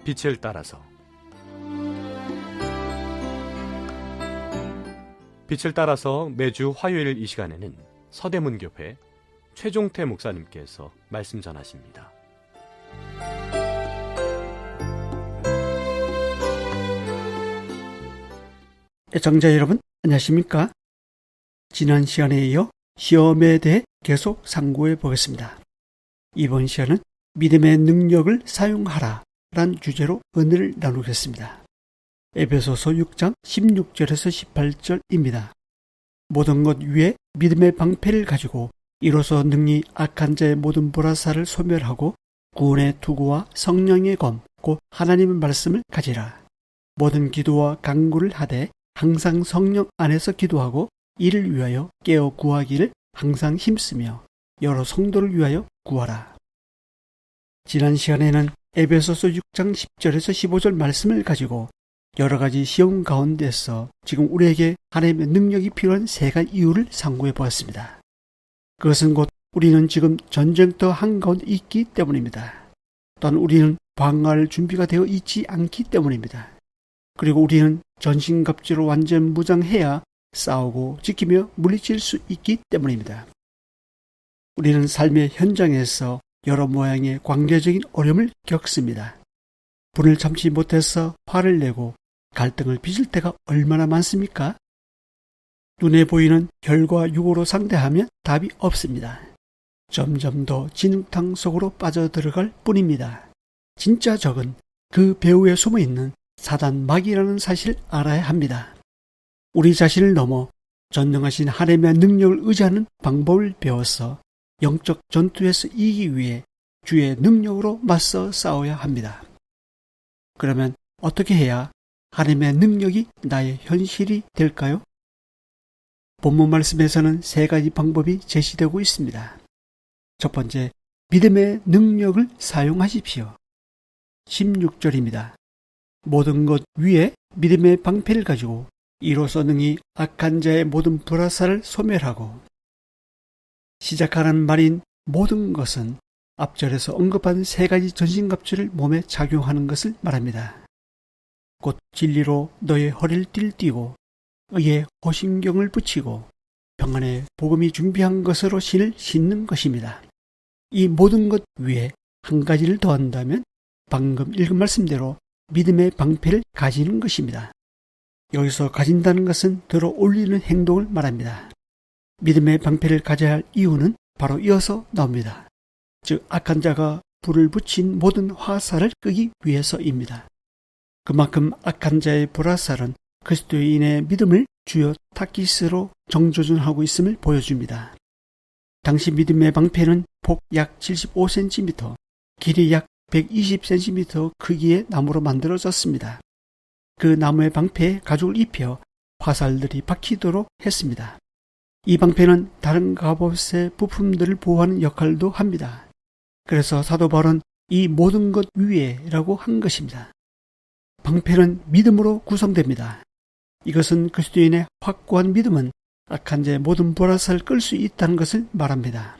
빛을 따라서 빛을 따라서 매주 화요일 이 시간에는 서대문교회 최종태 목사님께서 말씀 전하십니다. 애청자 여러분, 안녕하십니까? 지난 시간에 이어 시험에 대해 계속 상고해 보겠습니다. 이번 시간은 믿음의 능력을 사용하라 란 주제로 은혜를 나누겠습니다. 에베소서 6장 16절에서 18절입니다. 모든 것 위에 믿음의 방패를 가지고 이로써 능히 악한 자의 모든 불화살을 소멸하고 구원의 투구와 성령의 검, 곧 하나님의 말씀을 가지라. 모든 기도와 간구를 하되 항상 성령 안에서 기도하고 이를 위하여 깨어 구하기를 항상 힘쓰며 여러 성도를 위하여 구하라. 지난 시간에는 에베소서 6장 10절에서 15절 말씀을 가지고 여러 가지 시험 가운데서 지금 우리에게 하나님의 능력이 필요한 세 가지 이유를 상고해 보았습니다. 그것은 곧 우리는 지금 전쟁터 한가운데 있기 때문입니다. 또한 우리는 방어할 준비가 되어 있지 않기 때문입니다. 그리고 우리는 전신갑주로 완전 무장해야 싸우고 지키며 물리칠 수 있기 때문입니다. 우리는 삶의 현장에서 여러 모양의 관계적인 어려움을 겪습니다. 분을 참지 못해서 화를 내고 갈등을 빚을 때가 얼마나 많습니까? 눈에 보이는 혈과 육으로 상대하면 답이 없습니다. 점점 더 진흙탕 속으로 빠져들어갈 뿐입니다. 진짜 적은 그 배후에 숨어있는 사단 마귀라는 사실을 알아야 합니다. 우리 자신을 넘어 전능하신 하나님의 능력을 의지하는 방법을 배워서 영적 전투에서 이기기 위해 주의 능력으로 맞서 싸워야 합니다. 그러면 어떻게 해야 하나님의 능력이 나의 현실이 될까요? 본문 말씀에서는 세 가지 방법이 제시되고 있습니다. 첫 번째, 믿음의 능력을 사용하십시오. 16절입니다. 모든 것 위에 믿음의 방패를 가지고 이로써 능히 악한 자의 모든 불화살을 소멸하고. 시작하는 말인 모든 것은 앞절에서 언급한 세 가지 전신갑주를 몸에 착용하는 것을 말합니다. 곧 진리로 너의 허리를 띨띠고 의의 호신경을 붙이고 평안의 복음이 준비한 것으로 신을 신는 것입니다. 이 모든 것 위에 한 가지를 더한다면 방금 읽은 말씀대로 믿음의 방패를 가지는 것입니다. 여기서 가진다는 것은 들어 올리는 행동을 말합니다. 믿음의 방패를 가져야 할 이유는 바로 이어서 나옵니다. 즉 악한 자가 불을 붙인 모든 화살을 끄기 위해서입니다. 그만큼 악한 자의 불화살은 그리스도인의 믿음을 주요 타깃으로 정조준하고 있음을 보여줍니다. 당시 믿음의 방패는 폭 약 75cm, 길이 약 120cm 크기의 나무로 만들어졌습니다. 그 나무의 방패에 가죽을 입혀 화살들이 박히도록 했습니다. 이 방패는 다른 갑옷의 부품들을 보호하는 역할도 합니다. 그래서 사도 바울은 이 모든 것 위에라고 한 것입니다. 방패는 믿음으로 구성됩니다. 이것은 그리스도인의 확고한 믿음은 악한 자의 모든 불화살을 끌 수 있다는 것을 말합니다.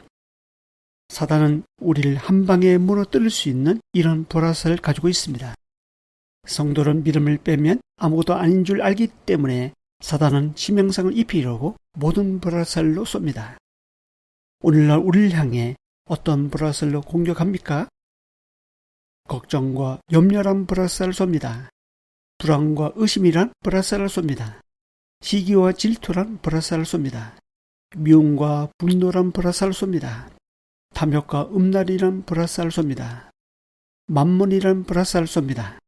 사단은 우리를 한 방에 무너뜨릴 수 있는 이런 불화살을 가지고 있습니다. 성도는 믿음을 빼면 아무것도 아닌 줄 알기 때문에 사단은 치명상을 입히려고 모든 불화살로 쏩니다. 오늘날 우리를 향해 어떤 불화살로 공격합니까? 걱정과 염려란 불화살을 쏩니다. 불안과 의심이란 불화살을 쏩니다. 시기와 질투란 불화살을 쏩니다. 미움과 분노란 불화살을 쏩니다. 탐욕과 음란이란 불화살을 쏩니다. 만몬이란 불화살을 쏩니다.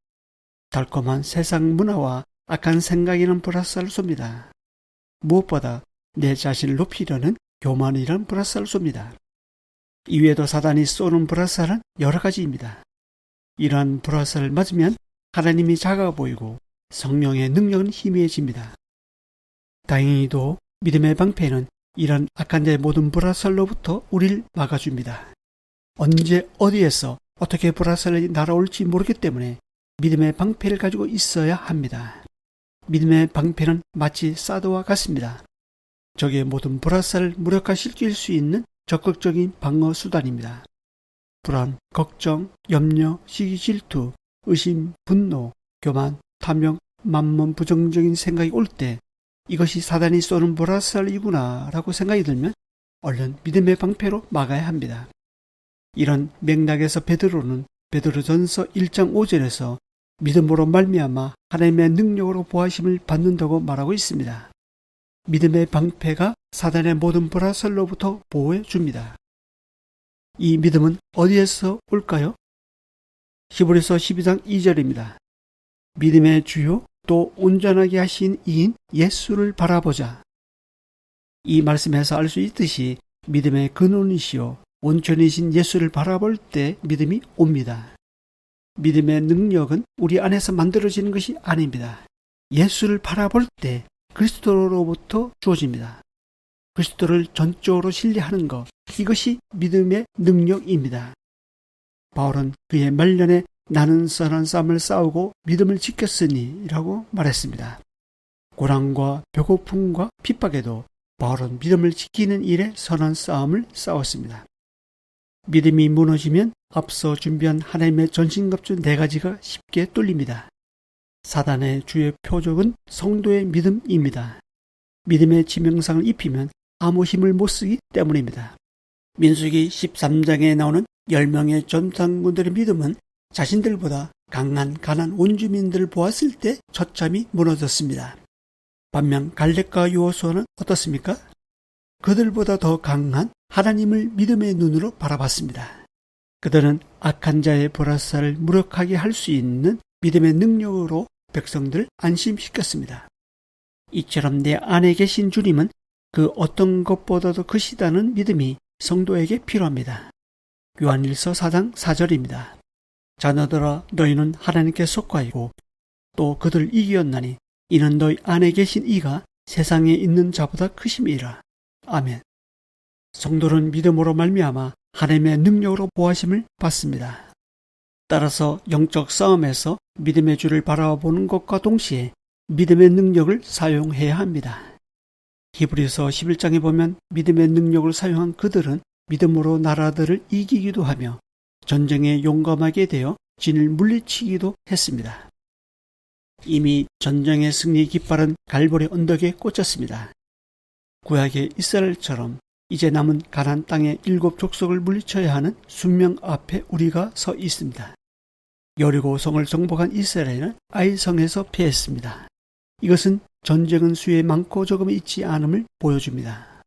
달콤한 세상 문화와 악한 생각이란 불화살을 쏩니다. 무엇보다 내 자신을 높이려는 교만이란 불화살을 쏩니다. 이외에도 사단이 쏘는 불화살은 여러 가지입니다. 이러한 불화살을 맞으면 하나님이 작아 보이고 성령의 능력은 희미해집니다. 다행히도 믿음의 방패는 이런 악한 자의 모든 불화살로부터 우리를 막아줍니다. 언제 어디에서 어떻게 불화살이 날아올지 모르기 때문에 믿음의 방패를 가지고 있어야 합니다. 믿음의 방패는 마치 사드와 같습니다. 적의 모든 불화살을 무력화시킬 수 있는 적극적인 방어 수단입니다. 불안, 걱정, 염려, 시기, 질투, 의심, 분노, 교만, 탐욕, 만몬, 부정적인 생각이 올 때 이것이 사단이 쏘는 보라살이구나 라고 생각이 들면 얼른 믿음의 방패로 막아야 합니다. 이런 맥락에서 베드로는 베드로전서 1장 5절에서 믿음으로 말미암아 하나님의 능력으로 보하심을 받는다고 말하고 있습니다. 믿음의 방패가 사단의 모든 보라살로부터 보호해 줍니다. 이 믿음은 어디에서 올까요? 히브리서 12장 2절입니다. 믿음의 주요 또 온전하게 하신 이인 예수를 바라보자. 이 말씀에서 알 수 있듯이 믿음의 근원이시요 온전이신 예수를 바라볼 때 믿음이 옵니다. 믿음의 능력은 우리 안에서 만들어지는 것이 아닙니다. 예수를 바라볼 때 그리스도로부터 주어집니다. 그리스도를 전적으로 신뢰하는 것, 이것이 믿음의 능력입니다. 바울은 그의 말년에 나는 선한 싸움을 싸우고 믿음을 지켰으니 라고 말했습니다. 고난과 배고픔과 핍박에도 바울은 믿음을 지키는 일에 선한 싸움을 싸웠습니다. 믿음이 무너지면 앞서 준비한 하나님의 전신갑주 4가지가 쉽게 뚫립니다. 사단의 주요 표적은 성도의 믿음입니다. 믿음의 지명상을 입히면 아무 힘을 못 쓰기 때문입니다. 민수기 13장에 나오는 10명의 전장군들의 믿음은 자신들보다 강한 가나안 원주민들을 보았을 때 처참히 무너졌습니다. 반면 갈렙과 여호수아는 어떻습니까? 그들보다 더 강한 하나님을 믿음의 눈으로 바라봤습니다. 그들은 악한 자의 보라살을 무력하게 할 수 있는 믿음의 능력으로 백성들을 안심시켰습니다. 이처럼 내 안에 계신 주님은 그 어떤 것보다도 크시다는 믿음이 성도에게 필요합니다. 요한일서 4장 4절입니다. 자녀들아 너희는 하나님께 속하이고 또 그들을 이기었나니 이는 너희 안에 계신 이가 세상에 있는 자보다 크심이라. 아멘. 성도는 믿음으로 말미암아 하나님의 능력으로 보호하심을 받습니다. 따라서 영적 싸움에서 믿음의 주를 바라보는 것과 동시에 믿음의 능력을 사용해야 합니다. 히브리서 11장에 보면 믿음의 능력을 사용한 그들은 믿음으로 나라들을 이기기도 하며 전쟁에 용감하게 되어 진을 물리치기도 했습니다. 이미 전쟁의 승리 깃발은 갈보리 언덕에 꽂혔습니다. 구약의 이스라엘처럼 이제 남은 가나안 땅의 7 족속을 물리쳐야 하는 순명 앞에 우리가 서 있습니다. 여리고 성을 정복한 이스라엘은 아이 성에서 패했습니다. 이것은 전쟁은 수에 많고 적음이 있지 않음을 보여줍니다.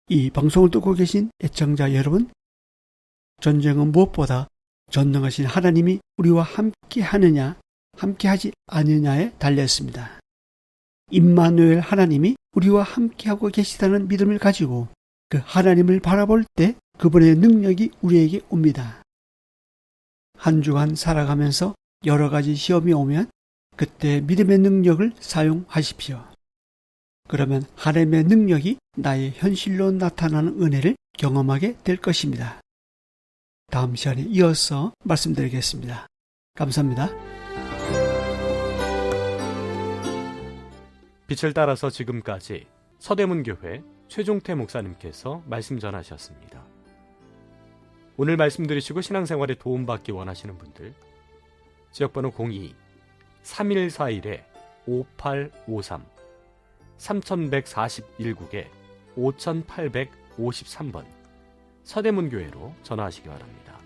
이 방송을 듣고 계신 애청자 여러분, 전쟁은 무엇보다 전능하신 하나님이 우리와 함께 하느냐, 함께 하지 않느냐에 달렸습니다. 임마누엘 하나님이 우리와 함께하고 계시다는 믿음을 가지고 그 하나님을 바라볼 때 그분의 능력이 우리에게 옵니다. 한 주간 살아가면서 여러 가지 시험이 오면 그때 믿음의 능력을 사용하십시오. 그러면 하나님의 능력이 나의 현실로 나타나는 은혜를 경험하게 될 것입니다. 다음 시간에 이어서 말씀드리겠습니다. 감사합니다. 빛을 따라서 지금까지 서대문교회 최종태 목사님께서 말씀 전하셨습니다. 오늘 말씀 들으시고 신앙생활에 도움받기 원하시는 분들 지역번호 02-3141-5853 3141국에 5853번 서대문교회로 전화하시기 바랍니다.